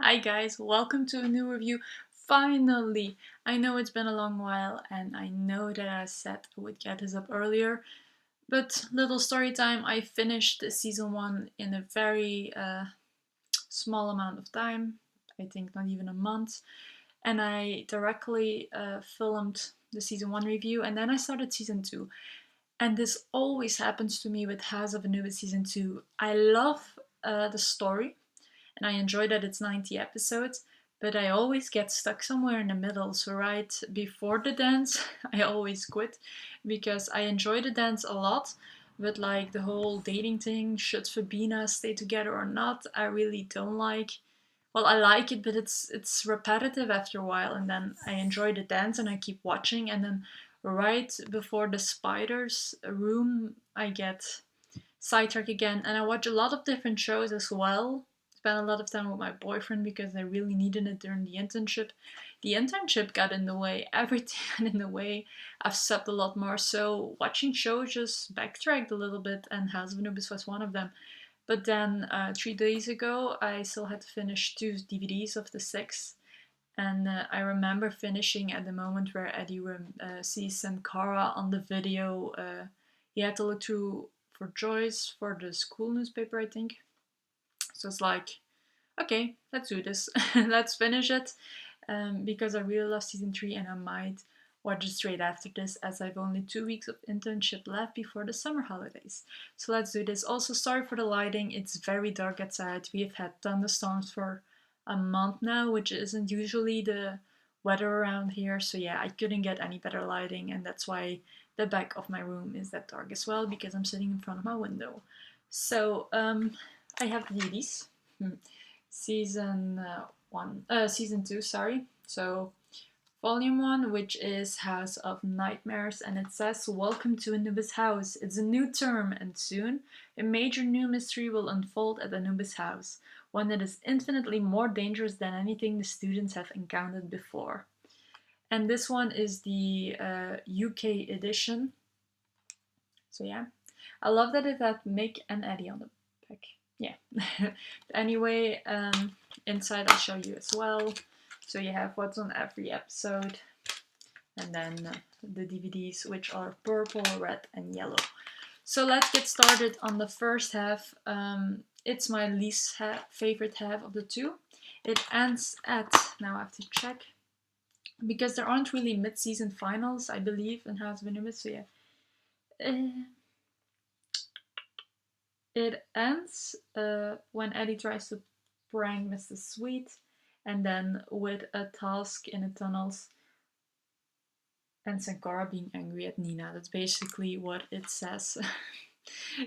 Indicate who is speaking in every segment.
Speaker 1: Hi guys, welcome to a new review. Finally! I know it's been a long while and I know that I said I would get this up earlier, but little story time, I finished season 1 in a very small amount of time, I think not even a month, and I directly filmed the season 1 review and then I started season 2. And this always happens to me with House of Anubis season 2. I love the story and I enjoy that it's 90 episodes, but I always get stuck somewhere in the middle. So right before the dance, I always quit because I enjoy the dance a lot, but like the whole dating thing, should Fabina stay together or not, I really don't like. Well, I like it, but it's repetitive after a while, and then I enjoy the dance and I keep watching, and then right before the spiders room, I get sidetrack again. And I watch a lot of different shows as well. Spent a lot of time with my boyfriend because I really needed it during the internship. The internship got in the way, everything got in the way. I've subbed a lot more, so watching shows just backtracked a little bit, and House of Anubis was one of them. But then 3 days ago, I still had to finish 2 DVDs of the 6. And I remember finishing at the moment where Eddie sees Sankara on the video. He had to look through for Joyce for the school newspaper, I think. So it's like, okay, let's do this. Let's finish it. Because I really love season 3 and I might watch it straight after this as I've only 2 weeks of internship left before the summer holidays. So let's do this. Also, sorry for the lighting. It's very dark outside. We have had thunderstorms for a month now, which isn't usually the weather around here. So yeah, I couldn't get any better lighting, and that's why the back of my room is that dark as well, because I'm sitting in front of my window. So I have these. Season 2, sorry. So volume 1, which is House of Nightmares, and it says, "Welcome to Anubis House. It's a new term, and soon a major new mystery will unfold at Anubis House, one that is infinitely more dangerous than anything the students have encountered before." And this one is the UK edition. So yeah, I love that it had Mick and Eddie on the back. Yeah. Anyway, inside I'll show you as well. So you have what's on every episode, and then the DVDs, which are purple, red, and yellow. So let's get started on the first half. It's my least favorite half of the two. It ends at, now I have to check, because there aren't really mid-season finals, I believe, in House of Anubis. So yeah. It ends when Eddie tries to prank Mr. Sweet, and then with a task in the tunnels, and Sankara being angry at Nina. That's basically what it says.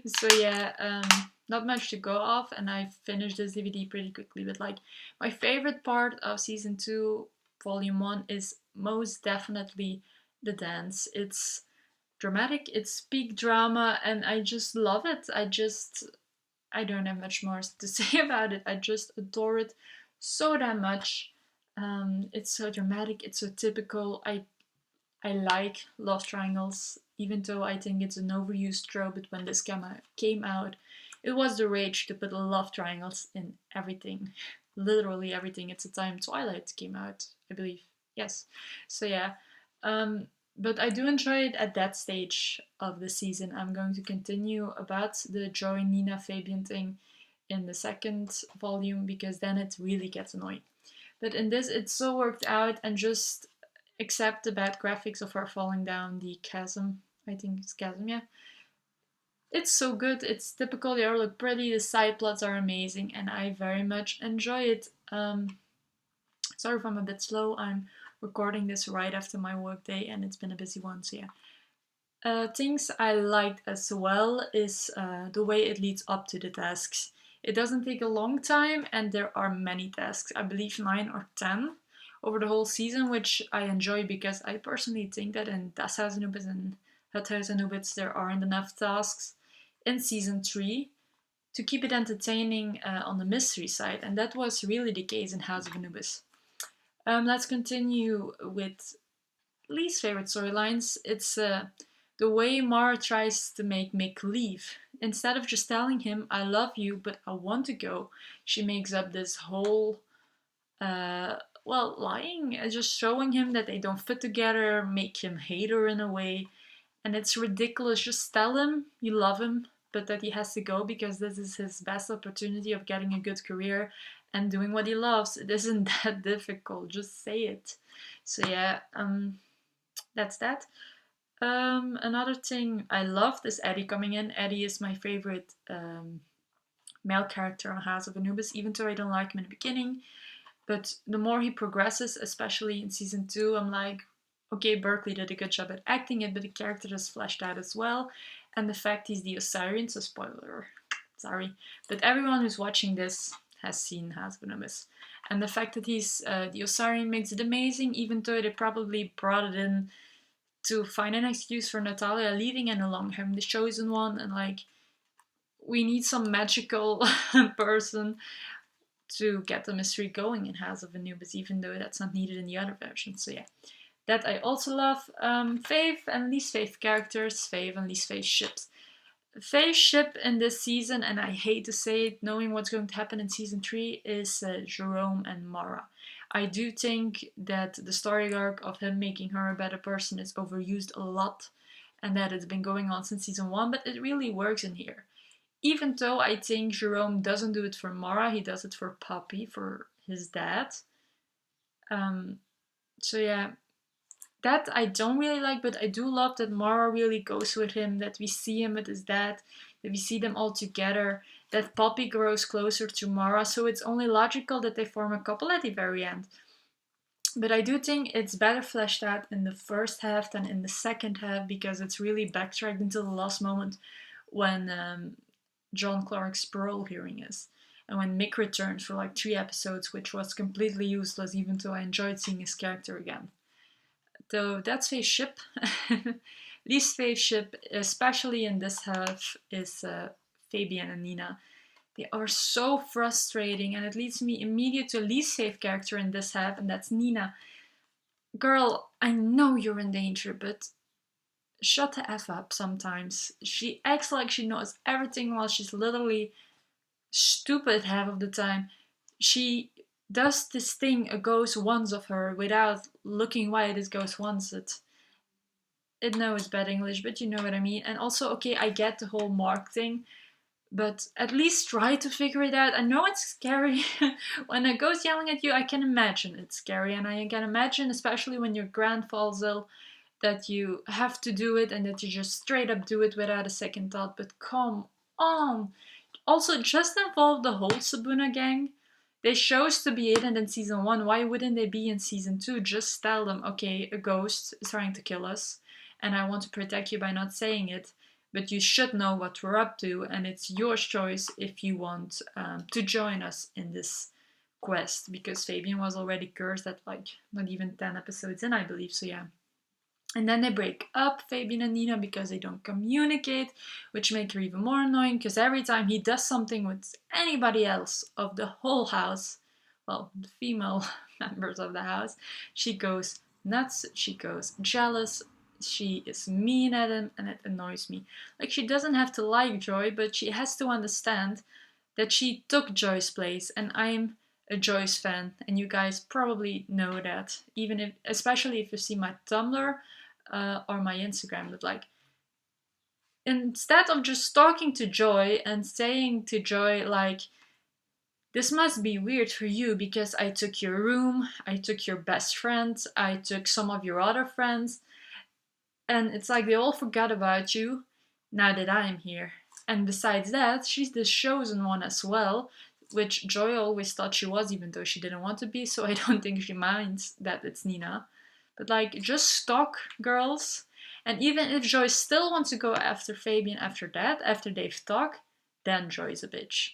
Speaker 1: So yeah, not much to go off, and I finished this DVD pretty quickly. But like, my favorite part of season 2, volume 1, is most definitely the dance. It's dramatic, it's peak drama, and I just love it. I don't have much more to say about it. I just adore it so damn much. It's so dramatic, it's so typical. I like love triangles, even though I think it's an overused trope. But when this came out, it was the rage to put love triangles in everything. Literally everything. It's the time Twilight came out, I believe. Yes. So yeah. But I do enjoy it at that stage of the season. I'm going to continue about the Joey, Nina, Fabian thing in the second volume, because then it really gets annoying. But in this, it's so worked out, and just accept the bad graphics of her falling down the chasm. I think it's chasm, yeah. It's so good. It's typical. They all look pretty. The side plots are amazing, and I very much enjoy it. Sorry if I'm a bit slow. I'm recording this right after my workday, and it's been a busy one. So yeah. Things I liked as well is the way it leads up to the tasks. It doesn't take a long time, and there are many tasks. I believe 9 or 10 over the whole season, which I enjoy because I personally think that in Das Haus Anubis and Haus Anubis there aren't enough tasks in season 3 to keep it entertaining on the mystery side, and that was really the case in House of Anubis. Let's continue with least favorite storylines. It's the way Mara tries to make Mick leave. Instead of just telling him, "I love you, but I want to go," she makes up this whole uh, well, lying, just showing him that they don't fit together, make him hate her in a way. And it's ridiculous. Just tell him you love him, but that he has to go because this is his best opportunity of getting a good career and doing what he loves. It isn't that difficult. Just say it. So yeah, that's that. Another thing I loved is Eddie coming in. Eddie is my favorite male character on House of Anubis, even though I don't like him in the beginning. But the more he progresses, especially in season 2, I'm like, okay, Berkeley did a good job at acting it, but the character is fleshed out as well. And the fact he's the Osirian, so spoiler, sorry, but everyone who's watching this has seen House of Anubis. And the fact that he's the Osirian makes it amazing, even though they probably brought it in to find an excuse for Natalia leaving and along him, the chosen one, and like, we need some magical person to get the mystery going in House of Anubis, even though that's not needed in the other version. So yeah, that I also love. Fave and least fave characters, fave and least fave ships. Fave ship in this season, and I hate to say it, knowing what's going to happen in season 3, is Jerome and Mara. I do think that the story arc of him making her a better person is overused a lot, and that it's been going on since season 1, but it really works in here. Even though I think Jerome doesn't do it for Mara, he does it for Poppy, for his dad. So yeah, that I don't really like, but I do love that Mara really goes with him, that we see him with his dad, that we see them all together, that Poppy grows closer to Mara, so it's only logical that they form a couple at the very end. But I do think it's better fleshed out in the first half than in the second half, because it's really backtracked until the last moment when John Clark's parole hearing is. And when Mick returns for like 3 episodes, which was completely useless, even though I enjoyed seeing his character again. So that's Faye's ship. Least Faye's ship, especially in this half, is Fabian and Nina. They are so frustrating, and it leads me immediately to least safe character in this half, and that's Nina. Girl, I know you're in danger, but shut the F up sometimes. She acts like she knows everything while she's literally stupid half of the time. She does this thing a ghost wants of her without looking why this ghost wants it. It knows bad English, but you know what I mean. And also, okay, I get the whole Mark thing, but at least try to figure it out. I know it's scary. When a ghost yelling at you, I can imagine it's scary. And I can imagine, especially when your grand falls ill, that you have to do it and that you just straight up do it without a second thought. But come on. Also, just involve the whole Sabuna gang. They chose to be hidden in season 1. Why wouldn't they be in season 2? Just tell them, okay, a ghost is trying to kill us, and I want to protect you by not saying it. But you should know what we're up to, and it's your choice if you want to join us in this quest. Because Fabian was already cursed at like not even 10 episodes in, I believe. So yeah. And then they break up, Fabian and Nina, because they don't communicate, which makes her even more annoying, because every time he does something with anybody else of the whole house, well, the female members of the house, she goes nuts, she goes jealous, she is mean at him, and it annoys me. Like, she doesn't have to like Joy, but she has to understand that she took Joy's place, and I'm a Joyce fan, and you guys probably know that, even if, especially if you see my Tumblr or my Instagram, but like, instead of just talking to Joy and saying to Joy like, this must be weird for you because I took your room, I took your best friend, I took some of your other friends, and it's like they all forgot about you now that I'm here. And besides that, she's the chosen one as well, which Joy always thought she was, even though she didn't want to be, so I don't think she minds that it's Nina. But like, just stalk girls. And even if Joy still wants to go after Fabian after that, after they've talked, then Joy's a bitch.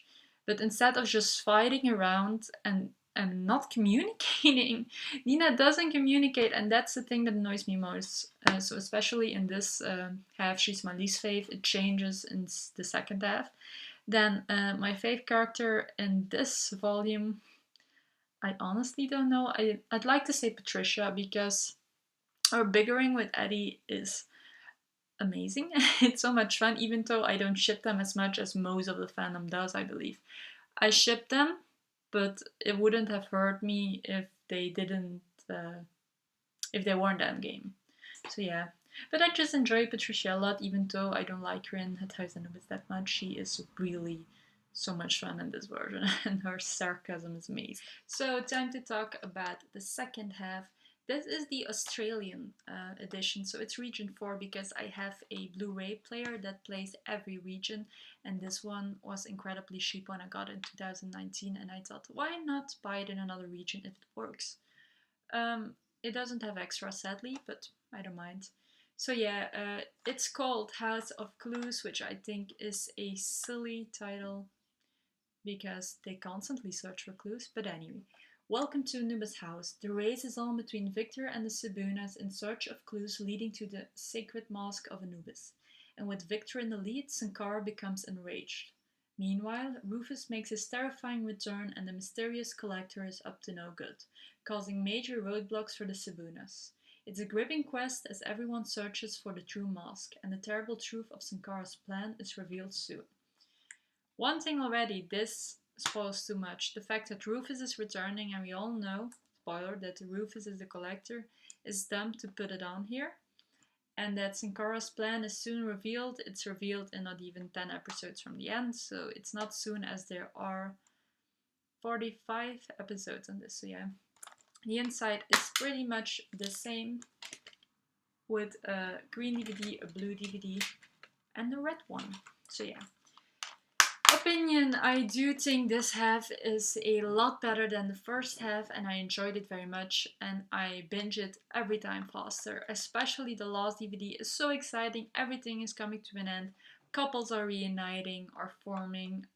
Speaker 1: But instead of just fighting around and not communicating, Nina doesn't communicate, and that's the thing that annoys me most. So especially in this half, she's my least fave. It changes in the second half. Then my fave character in this volume, I honestly don't know. I'd like to say Patricia, because her bickering with Eddie is amazing. It's so much fun, even though I don't ship them as much as most of the fandom does, I believe. I ship them, but it wouldn't have hurt me if they didn't, if they weren't endgame. So yeah. But I just enjoy Patricia a lot, even though I don't like her in Haus Anubis that much. She is really so much fun in this version, and her sarcasm is amazing. So, time to talk about the second half. This is the Australian edition, so it's region 4 because I have a Blu-ray player that plays every region, and this one was incredibly cheap when I got it in 2019, and I thought, why not buy it in another region if it works? It doesn't have extra, sadly, but I don't mind. So yeah, it's called House of Clues, which I think is a silly title because they constantly search for clues. But anyway, welcome to Anubis' house. The race is on between Victor and the Sabunas in search of clues leading to the sacred mask of Anubis. And with Victor in the lead, Sankara becomes enraged. Meanwhile, Rufus makes his terrifying return and the mysterious collector is up to no good, causing major roadblocks for the Sabunas. It's a gripping quest as everyone searches for the true mask, and the terrible truth of Sankara's plan is revealed soon. One thing already, this spoils too much. The fact that Rufus is returning, and we all know, spoiler, that Rufus is the collector, is dumb to put it on here. And that Sankara's plan is soon revealed. It's revealed in not even 10 episodes from the end, so it's not soon as there are 45 episodes on this, so yeah. The inside is pretty much the same with a green DVD, a blue DVD, and a red one. So yeah. Opinion, I do think this half is a lot better than the first half, and I enjoyed it very much, and I binge it every time faster. Especially the last DVD is so exciting. Everything is coming to an end. Couples are reuniting or forming.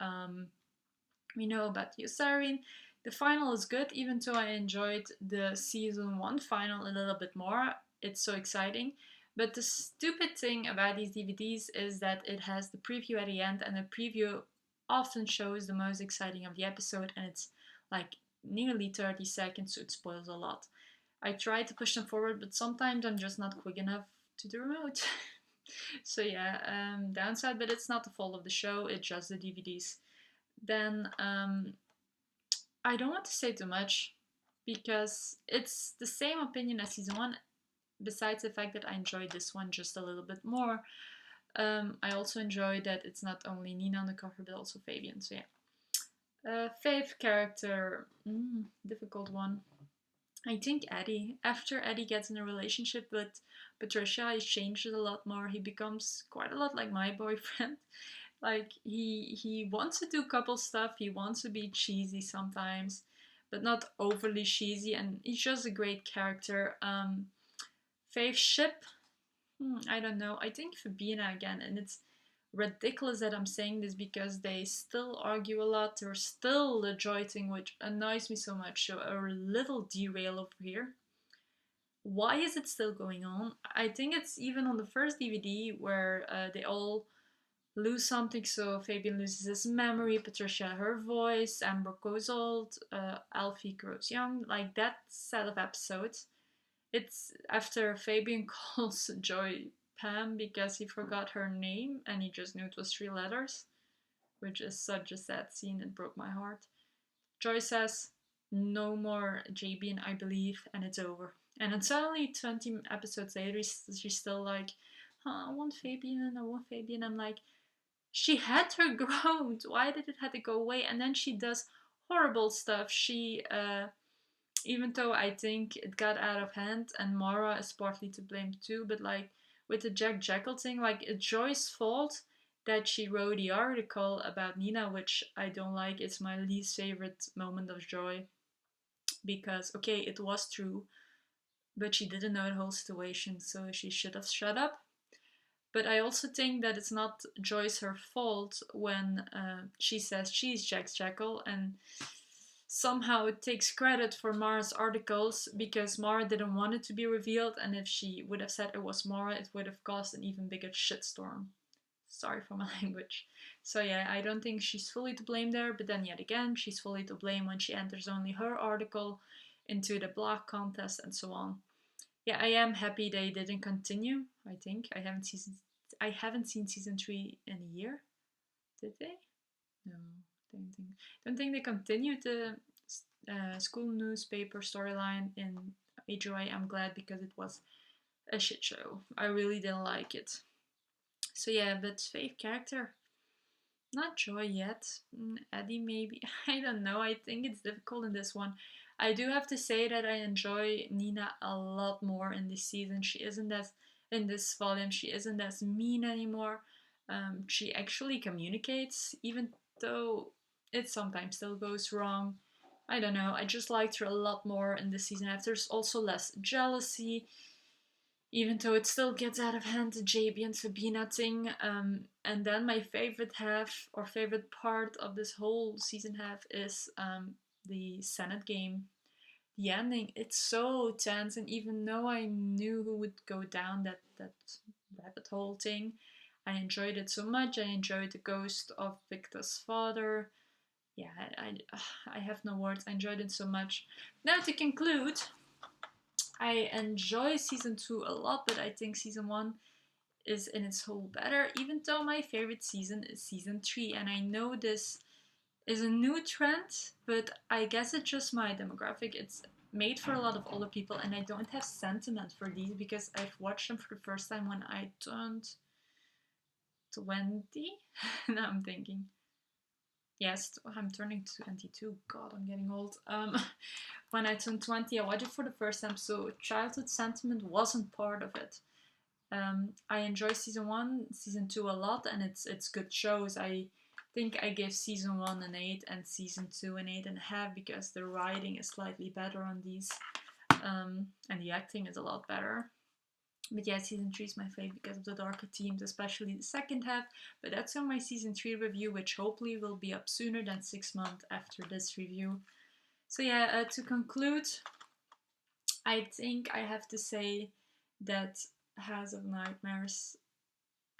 Speaker 1: We know about Yosarin. The final is good, even though I enjoyed the season 1 final a little bit more. It's so exciting. But the stupid thing about these DVDs is that it has the preview at the end, and the preview often shows the most exciting of the episode, and it's like nearly 30 seconds, so it spoils a lot. I try to push them forward, but sometimes I'm just not quick enough to the remote. So yeah, downside, but it's not the fault of the show, it's just the DVDs. Then I don't want to say too much because it's the same opinion as season 1, besides the fact that I enjoyed this one just a little bit more. I also enjoy that it's not only Nina on the cover but also Fabian, so yeah. Fave character, difficult one. I think Eddie. After Eddie gets in a relationship with Patricia, he changes a lot more. He becomes quite a lot like my boyfriend. Like he wants to do couple stuff. He wants to be cheesy sometimes, but not overly cheesy. And he's just a great character. Fave ship. I don't know. I think Fabina again, and it's ridiculous that I'm saying this because they still argue a lot. They're still the joy thing, which annoys me so much. So a little derail over here. Why is it still going on? I think it's even on the first DVD where they all lose something. So Fabian loses his memory, Patricia her voice, Amber goes old, Alfie grows young. Like that set of episodes. It's after Fabian calls Joy Pam because he forgot her name and he just knew it was 3 letters, which is such a sad scene. It broke my heart. Joy says, "No more Jabian, I believe," and it's over. And then suddenly, 20 episodes later, she's still like, I want Fabian, I want Fabian. I'm like, she had her growth. Why did it have to go away? And then she does horrible stuff. She, even though I think it got out of hand, and Mara is partly to blame too, but like with the Jack Jekyll thing, like it's Joy's fault that she wrote the article about Nina, which I don't like. It's my least favorite moment of Joy because, okay, it was true, but she didn't know the whole situation, so she should have shut up. But I also think that it's not Joyce her fault when she says she's Jack Jekyll and somehow it takes credit for Mara's articles because Mara didn't want it to be revealed, and if she would have said it was Mara, it would have caused an even bigger shitstorm. Sorry for my language. So yeah, I don't think she's fully to blame there, but then yet again, she's fully to blame when she enters only her article into the blog contest and so on. Yeah, I am happy they didn't continue. I think I haven't seen season 3 in a year. Did they? No, don't think they continued school newspaper storyline in HOA, I'm glad because it was a shit show. I really didn't like it. So yeah, but fave character, not Joy yet. Eddie maybe. I don't know. I think it's difficult in this one. I do have to say that I enjoy Nina a lot more in this season. She isn't as in this volume. She isn't as mean anymore. She actually communicates, even though it sometimes still goes wrong. I don't know. I just liked her a lot more in this season. There's also less jealousy, even though it still gets out of hand, the JB and Sabina thing. And then my favorite half or favorite part of this whole season half is the Senate game. The ending, it's so tense, and even though I knew who would go down that rabbit hole thing, I enjoyed it so much. I enjoyed the ghost of Victor's father. Yeah, I have no words. I enjoyed it so much. Now to conclude, I enjoy season 2 a lot, but I think season 1 is in its whole better, even though my favorite season is season 3. And I know this is a new trend, but I guess it's just my demographic. It's made for a lot of older people, and I don't have sentiment for these because I've watched them for the first time when I turned 20. Now I'm thinking. Yes, I'm turning 22. God, I'm getting old. When I turned 20, I watched it for the first time, so childhood sentiment wasn't part of it. I enjoy season 1, season 2 a lot, and it's good shows. I think I give season 1 an 8 and season 2 an 8.5 because the writing is slightly better on these, and the acting is a lot better. But yeah, season 3 is my favorite because of the darker themes, especially the second half. But that's on my season 3 review, which hopefully will be up sooner than 6 months after this review. So yeah, to conclude, I think I have to say that House of Nightmares,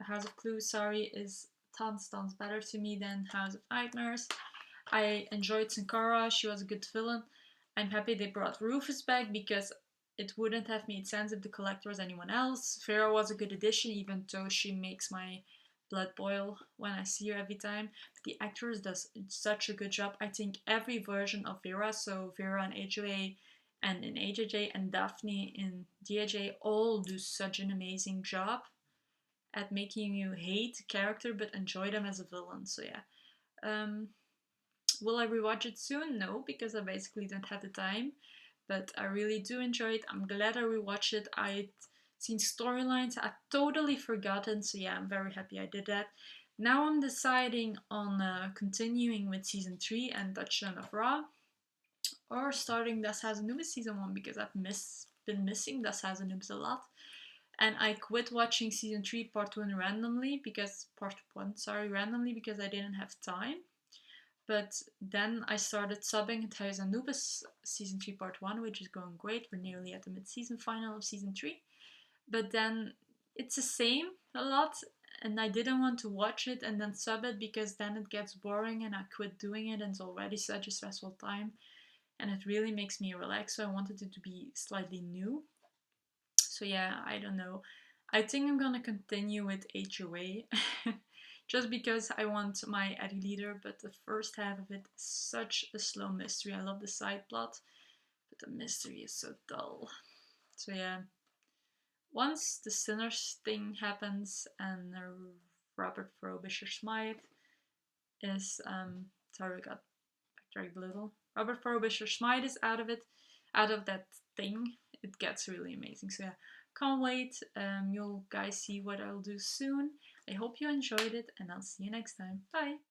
Speaker 1: House of Clues, sorry, is tons better to me than House of Nightmares. I enjoyed Sankara, she was a good villain. I'm happy they brought Rufus back because it wouldn't have made sense if the collector was anyone else. Vera was a good addition, even though she makes my blood boil when I see her every time. But the actress does such a good job. I think every version of Vera, so Vera in HOA and in HJ and Daphne in DHA, all do such an amazing job at making you hate the character but enjoy them as a villain. So yeah. Will I rewatch it soon? No, because I basically don't have the time. But I really do enjoy it. I'm glad I rewatched it. I'd seen storylines I'd totally forgotten. So yeah, I'm very happy I did that. Now I'm deciding on continuing with season 3 and Touchdown of Ra, or starting Das Haus Anubis season 1 because I've been missing Das Haus Anubis a lot. And I quit watching season 3 part 1 randomly because randomly because I didn't have time. But then I started subbing at Haus Anubis season 3 part 1, which is going great. We're nearly at the mid-season final of season 3. But then it's the same a lot, and I didn't want to watch it and then sub it because then it gets boring and I quit doing it, and it's already such a stressful time. And it really makes me relax, so I wanted it to be slightly new. So yeah, I don't know. I think I'm gonna continue with HOA. Just because I want my Eddie leader, but the first half of it is such a slow mystery. I love the side plot, but the mystery is so dull. So yeah, once the Sinners thing happens and Robert Frobisher Smythe is, sorry I got backtracked a little. Robert Frobisher Smythe is out of that thing, it gets really amazing. So yeah, can't wait. You'll guys see what I'll do soon. I hope you enjoyed it, and I'll see you next time. Bye!